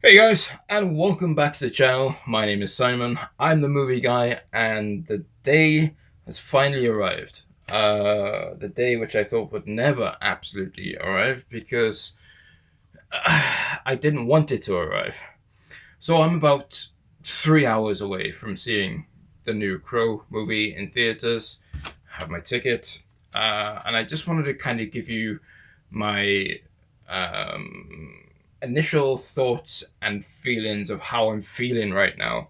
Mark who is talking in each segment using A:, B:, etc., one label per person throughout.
A: Hey guys, and welcome back to the channel. My name is Simon. I'm the movie guy, and the day has finally arrived. The day which I thought would never absolutely arrive because I didn't want it to arrive. So I'm about 3 hours away from seeing the new Crow movie in theaters. Have my ticket, and I just wanted to kind of give you my initial thoughts and feelings of how I'm feeling right now,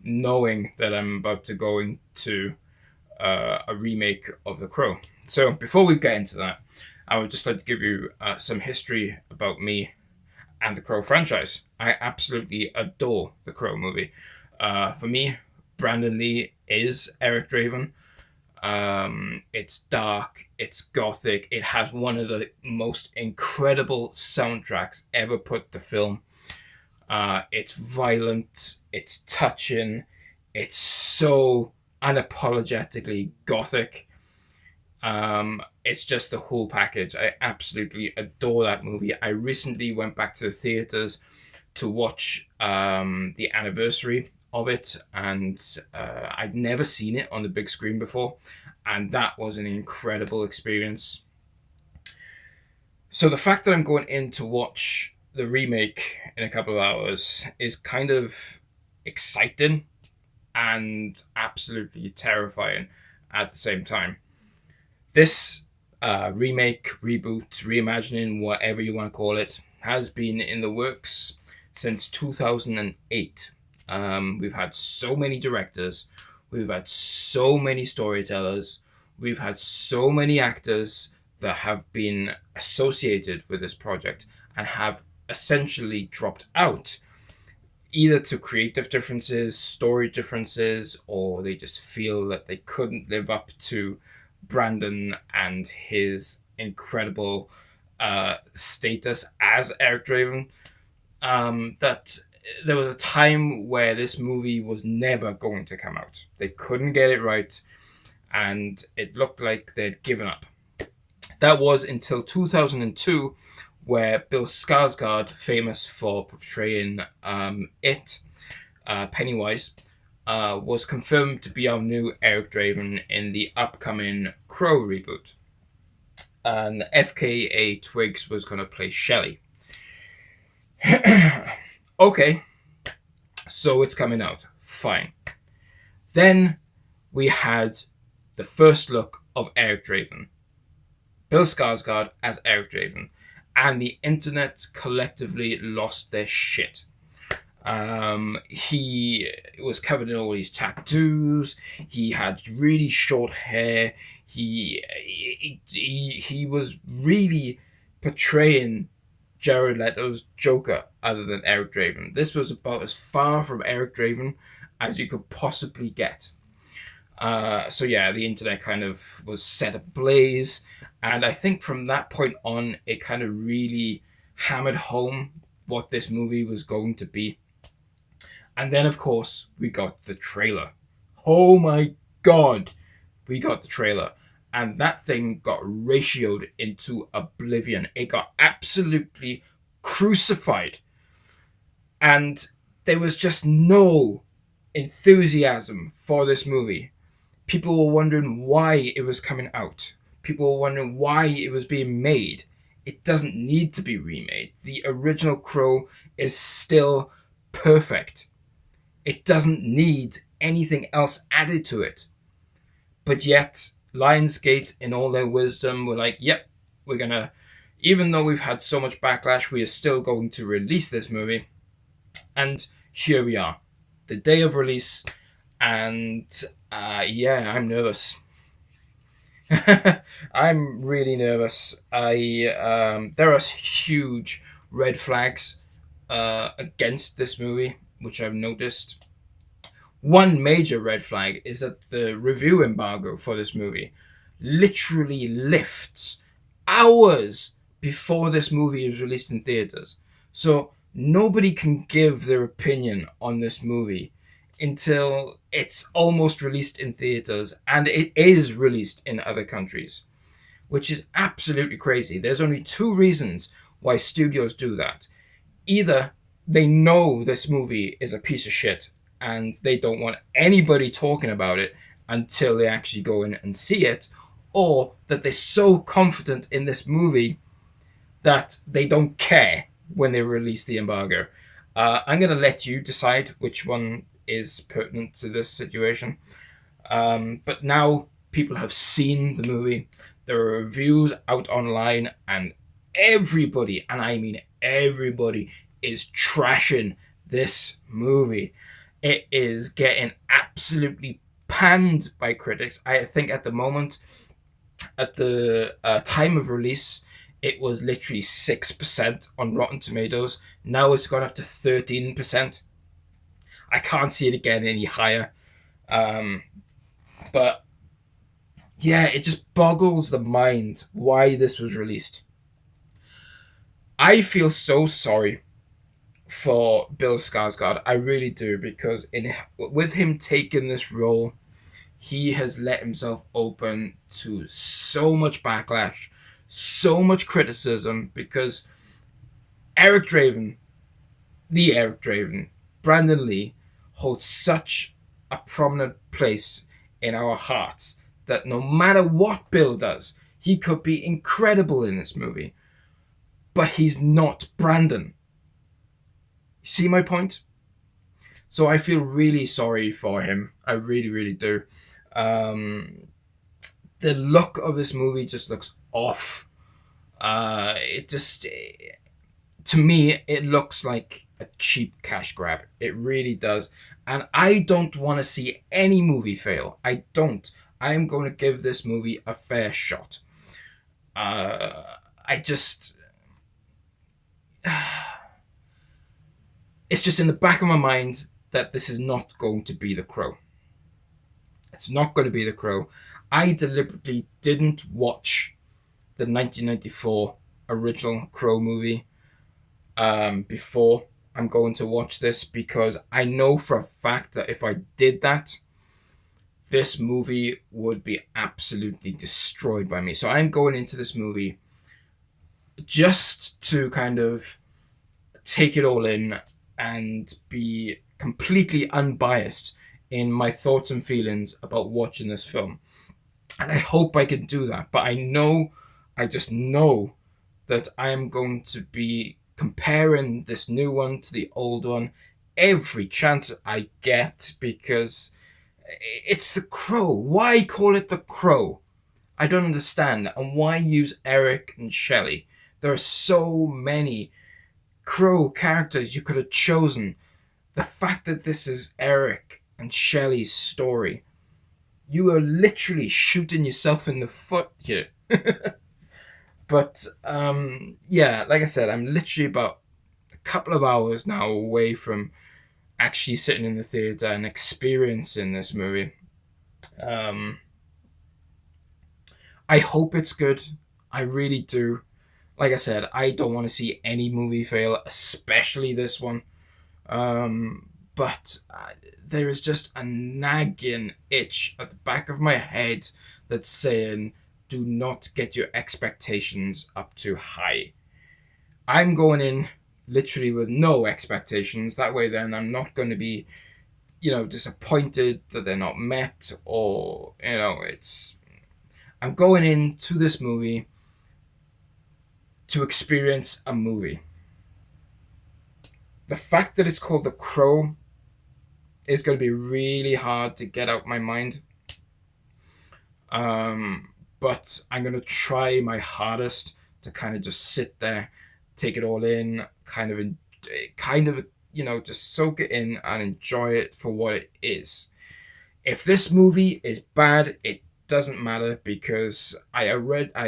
A: knowing that I'm about to go into a remake of The Crow. So before we get into that, I would just like to give you some history about me and the Crow franchise. I absolutely adore the Crow movie. For me, Brandon Lee is Eric Draven. It's dark, it's gothic, it has one of the most incredible soundtracks ever put to film. It's violent, it's touching, it's so unapologetically gothic. It's just the whole package. I absolutely adore that movie. I recently went back to the theaters to watch the anniversary of it, and I'd never seen it on the big screen before, and that was an incredible experience. So the fact that I'm going in to watch the remake in a couple of hours is kind of exciting and absolutely terrifying at the same time. This remake, reboot, reimagining, whatever you want to call it, has been in the works since 2008. We've had so many directors, we've had so many storytellers, we've had so many actors that have been associated with this project and have essentially dropped out, either to creative differences, story differences, or they just feel that they couldn't live up to Brandon and his incredible status as Eric Draven. That there was a time where this movie was never going to come out. They couldn't get it right, and it looked like they'd given up. That was until 2002, where Bill Skarsgård, famous for portraying Pennywise, was confirmed to be our new Eric Draven in the upcoming Crow reboot. And FKA Twigs was going to play Shelley. Okay, so it's coming out. Fine. Then we had the first look of Eric Draven. Bill Skarsgård as Eric Draven. And the internet collectively lost their shit. He was covered in all these tattoos. He had really short hair. He was really portraying Jared Leto's Joker other than Eric Draven. This was about as far from Eric Draven as you could possibly get. So yeah, the internet kind of was set ablaze, and I think from that point on, it kind of really hammered home what this movie was going to be. And then, of course, we got the trailer. Oh my god, we got the trailer. And that thing got ratioed into oblivion. It got absolutely crucified. And there was just no enthusiasm for this movie. People were wondering why it was coming out. People were wondering why it was being made. It doesn't need to be remade. The original Crow is still perfect. It doesn't need anything else added to it. But yet, Lionsgate, in all their wisdom, were like, yep, we're going to, even though we've had so much backlash, we are still going to release this movie. And here we are, the day of release. And yeah, I'm nervous. I'm really nervous. There are huge red flags against this movie, which I've noticed. One major red flag is that the review embargo for this movie literally lifts hours before this movie is released in theaters. So nobody can give their opinion on this movie until it's almost released in theaters, and it is released in other countries, which is absolutely crazy. There's only two reasons why studios do that. Either they know this movie is a piece of shit and they don't want anybody talking about it until they actually go in and see it, or that they're so confident in this movie that they don't care when they release the embargo. I'm going to let you decide which one is pertinent to this situation. But now people have seen the movie, there are reviews out online, and everybody, and I mean everybody, is trashing this movie. It is getting absolutely panned by critics. I think at the moment, at the time of release, it was literally 6% on Rotten Tomatoes. Now it's gone up to 13%. I can't see it getting any higher. But yeah, it just boggles the mind why this was released. I feel so sorry for Bill Skarsgård. I really do, because with him taking this role, he has let himself open to so much backlash, so much criticism, because Eric Draven, the Eric Draven, Brandon Lee, holds such a prominent place in our hearts that no matter what Bill does, he could be incredible in this movie. But he's not Brandon. See my point? So I feel really sorry for him. I really, really do. The look of this movie just looks off. It just, to me, it looks like a cheap cash grab. It really does. And I don't want to see any movie fail. I don't. I'm going to give this movie a fair shot. I just... It's just in the back of my mind that this is not going to be The Crow. It's not going to be The Crow. I deliberately didn't watch the 1994 original Crow movie before I'm going to watch this, because I know for a fact that if I did that, this movie would be absolutely destroyed by me. So I'm going into this movie just to kind of take it all in and be completely unbiased in my thoughts and feelings about watching this film. And I hope I can do that. But I just know that I am going to be comparing this new one to the old one every chance I get, because it's The Crow. Why call it The Crow? I don't understand. And why use Eric and Shelley? There are so many Crow characters you could have chosen. The fact that this is Eric and Shelley's story, you are literally shooting yourself in the foot here. But yeah, like I said, I'm literally about a couple of hours now away from actually sitting in the theater and experiencing this movie. I hope it's good. I really do. Like I said, I don't want to see any movie fail, especially this one. But there is just a nagging itch at the back of my head that's saying, do not get your expectations up too high. I'm going in literally with no expectations. That way then I'm not going to be, disappointed that they're not met, or, I'm going into this movie to experience a movie. The fact that it's called The Crow is going to be really hard to get out my mind. But I'm going to try my hardest to kind of just sit there, take it all in, just soak it in and enjoy it for what it is. If this movie is bad, it doesn't matter, because I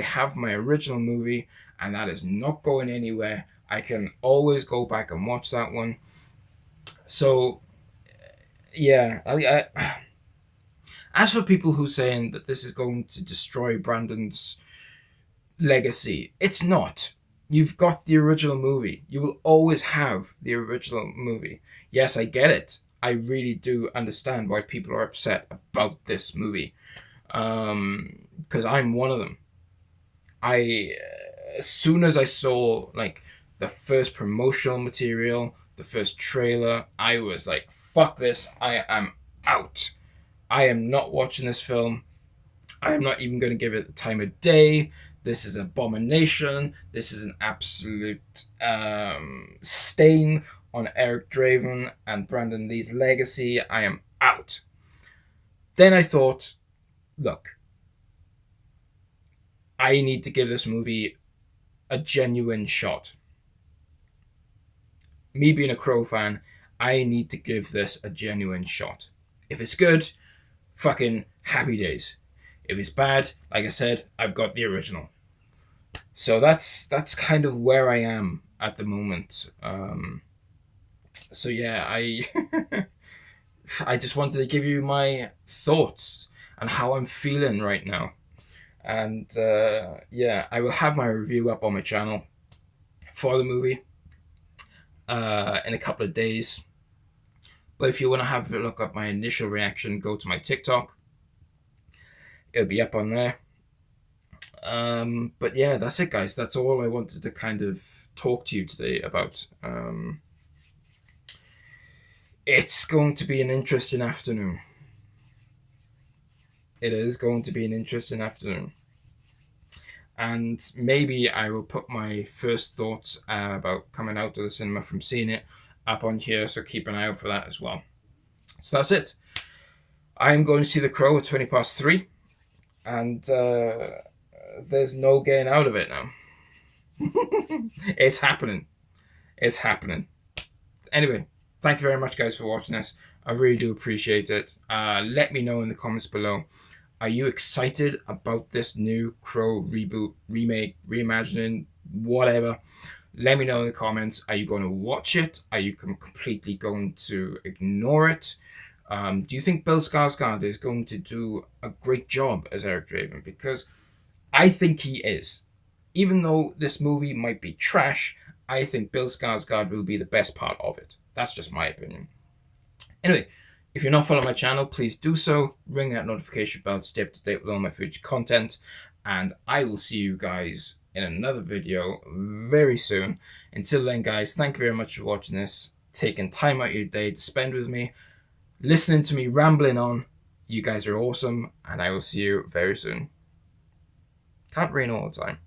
A: have my original movie, and that is not going anywhere. I can always go back and watch that one. So, yeah. As for people who are saying that this is going to destroy Brandon's legacy, it's not. You've got the original movie. You will always have the original movie. Yes, I get it. I really do understand why people are upset about this movie. Because I'm one of them. As soon as I saw the first promotional material, the first trailer, I was like, fuck this, I am out. I am not watching this film. I am not even going to give it the time of day. This is an abomination. This is an absolute stain on Eric Draven and Brandon Lee's legacy. I am out. Then I thought, look, I need to give this movie a genuine shot. Me being a Crow fan, I need to give this a genuine shot. If it's good, fucking happy days. If it's bad, like I said, I've got the original. So that's kind of where I am at the moment. So yeah, I just wanted to give you my thoughts and how I'm feeling right now. And yeah, I will have my review up on my channel for the movie in a couple of days. But if you want to have a look at my initial reaction, go to my TikTok. It'll be up on there. But yeah, that's it, guys. That's all I wanted to kind of talk to you today about. It's going to be an interesting afternoon. It is going to be an interesting afternoon. And maybe I will put my first thoughts about coming out of the cinema from seeing it up on here, so keep an eye out for that as well. So that's it. I'm going to see The Crow at 3:20, and there's no getting out of it now. It's happening. It's happening. Anyway, thank you very much, guys, for watching this. I really do appreciate it. Let me know in the comments below. Are you excited about this new Crow reboot, remake, reimagining, whatever? Let me know in the comments. Are you going to watch it? Are you completely going to ignore it? Do you think Bill Skarsgård is going to do a great job as Eric Draven? Because I think he is. Even though this movie might be trash, I think Bill Skarsgård will be the best part of it. That's just my opinion. Anyway, if you're not following my channel, please do so. Ring that notification bell to stay up to date with all my future content. And I will see you guys in another video very soon. Until then, guys, thank you very much for watching this, taking time out of your day to spend with me, listening to me rambling on. You guys are awesome, and I will see you very soon. Can't rain all the time.